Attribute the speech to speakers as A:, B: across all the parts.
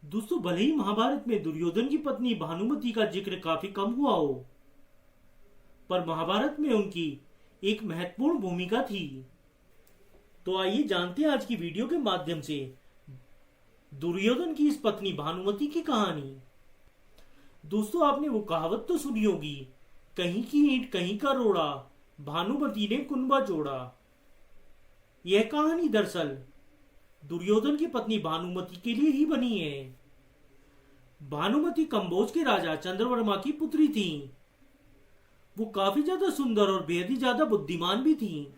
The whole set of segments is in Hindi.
A: दोस्तों, भले ही महाभारत में दुर्योधन की पत्नी भानुमति का जिक्र काफी कम हुआ हो, पर महाभारत में उनकी एक महत्वपूर्ण भूमिका थी। तो आइए जानते हैं आज की वीडियो के माध्यम से दुर्योधन की इस पत्नी भानुमति की कहानी। दोस्तों, आपने वो कहावत तो सुनी होगी, कहीं की ईंट कहीं का रोड़ा, भानुमति ने कुनबा जोड़ा। यह कहानी दरअसल दुर्योधन की पत्नी भानुमति के लिए ही बनी है। भानुमति कंबोज के राजा चंद्रवर्मा की पुत्री थी। वो काफी ज्यादा सुंदर और बेहद ही ज्यादा बुद्धिमान भी थी,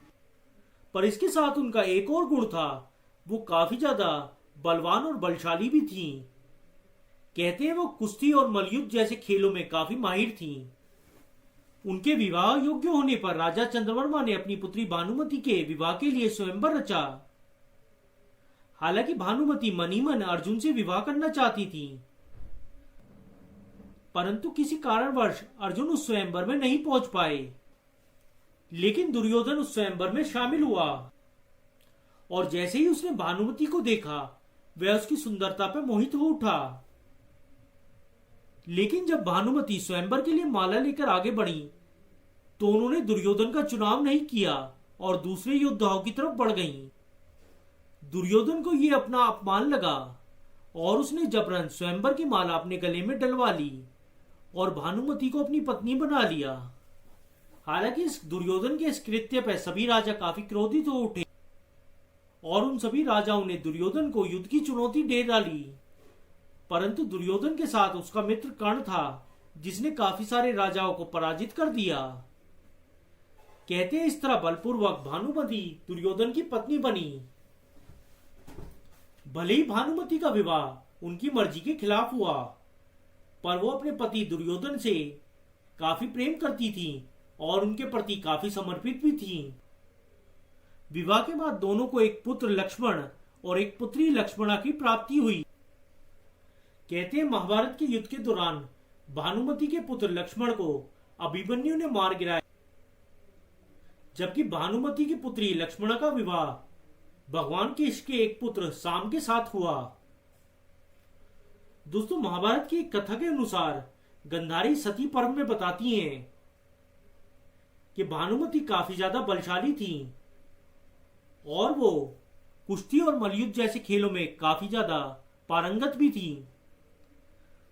A: पर इसके साथ उनका एक और गुण था, वो काफी ज्यादा बलवान और बलशाली भी थी। कहते हैं वो कुश्ती और मल्लयुद्ध जैसे खेलों में काफी माहिर थी। उनके विवाह योग्य होने पर राजा चंद्रवर्मा ने अपनी पुत्री भानुमति के विवाह के लिए स्वयंवर रचा। हालांकि भानुमति मन ही मन अर्जुन से विवाह करना चाहती थी, परंतु किसी कारणवश अर्जुन उस स्वयंवर में नहीं पहुंच पाए। लेकिन दुर्योधन उस स्वयंवर में शामिल हुआ और जैसे ही उसने भानुमति को देखा, वह उसकी सुंदरता पर मोहित हो उठा। लेकिन जब भानुमति स्वयंवर के लिए माला लेकर आगे बढ़ी, तो उन्होंने दुर्योधन का चुनाव नहीं किया और दूसरे योद्धाओं की तरफ बढ़ गईं। दुर्योधन को यह अपना अपमान लगा और उसने जबरन स्वयंवर की माला अपने गले में डलवा ली और भानुमति को अपनी पत्नी बना लिया। हालांकि इस दुर्योधन के इस कृत्य पर सभी राजा काफी क्रोधित हो उठे और उन सभी राजाओं ने दुर्योधन को युद्ध की चुनौती दे डाली। परंतु दुर्योधन के साथ उसका मित्र कर्ण था, जिसने काफी सारे राजाओं को पराजित कर दिया। कहते हैं इस तरह बलपूर्वक भानुमति दुर्योधन की पत्नी बनी। भले ही भानुमति का विवाह उनकी मर्जी के खिलाफ हुआ, पर वो अपने पति दुर्योधन से काफी प्रेम करती थी और उनके प्रति काफी समर्पित भी थी। विवाह के बाद दोनों को एक पुत्र लक्ष्मण और एक पुत्री लक्ष्मणा की प्राप्ति हुई। कहते हैं महाभारत के युद्ध के दौरान भानुमति के पुत्र लक्ष्मण को अभिमन्यु ने मार गिराया, जबकि भानुमति की पुत्री लक्ष्मणा का विवाह भगवान केश के एक पुत्र साम के साथ हुआ। दोस्तों, महाभारत की एक कथा के अनुसार गंधारी सती पर्व में बताती हैं कि भानुमति काफी ज्यादा बलशाली थी और वो कुश्ती और मल्लयुद्ध जैसे खेलों में काफी ज्यादा पारंगत भी थी।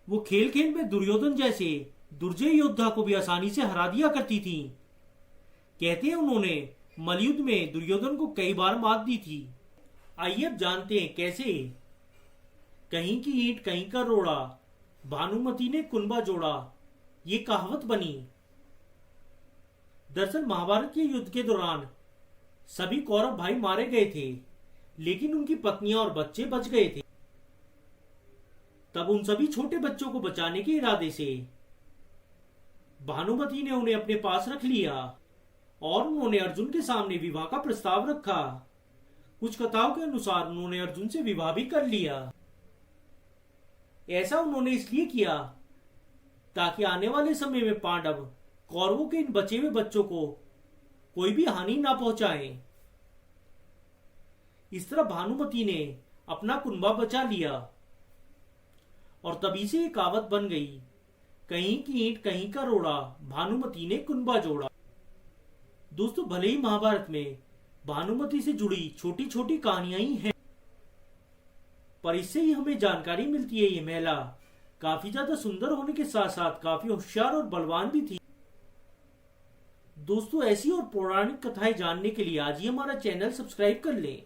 A: वो खेल खेल में दुर्योधन जैसे दुर्जय योद्धा को भी आसानी से हरा दिया करती थी। कहते हैं उन्होंने मल्लयुद्ध में दुर्योधन को कई बार मात दी थी। आइए अब जानते हैं कैसे। कहीं की ईंट कहीं का रोड़ा, भानुमति ने कुनबा जोड़ा, ये कहावत बनी। दरअसल महाभारत के युद्ध के दौरान सभी कौरव भाई मारे गए थे, लेकिन उनकी पत्नियां और बच्चे बच गए थे। तब उन सभी छोटे बच्चों को बचाने के इरादे से भानुमति ने उन्हें अपने पास रख लिया और उन्होंने अर्जुन के सामने विवाह का प्रस्ताव रखा। कुछ कथाओं के अनुसार उन्होंने अर्जुन से विवाह भी कर लिया। ऐसा उन्होंने इसलिए किया ताकि आने वाले समय में पांडव कौरवों के इन बचे हुए बच्चों को कोई भी हानि ना पहुंचाए। इस तरह भानुमति ने अपना कुनबा बचा लिया और तभी से ये कहावत बन गई, कहीं की ईंट कहीं का रोड़ा, भानुमति ने कुनबा जोड़ा। दोस्तों, भले ही महाभारत में भानुमति से जुड़ी छोटी छोटी कहानियां ही हैं, पर इससे ही हमें जानकारी मिलती है ये महिला काफी ज्यादा सुंदर होने के साथ साथ काफी होशियार और बलवान भी थी। दोस्तों, ऐसी और पौराणिक कथाएं जानने के लिए आज ही हमारा चैनल सब्सक्राइब कर लें।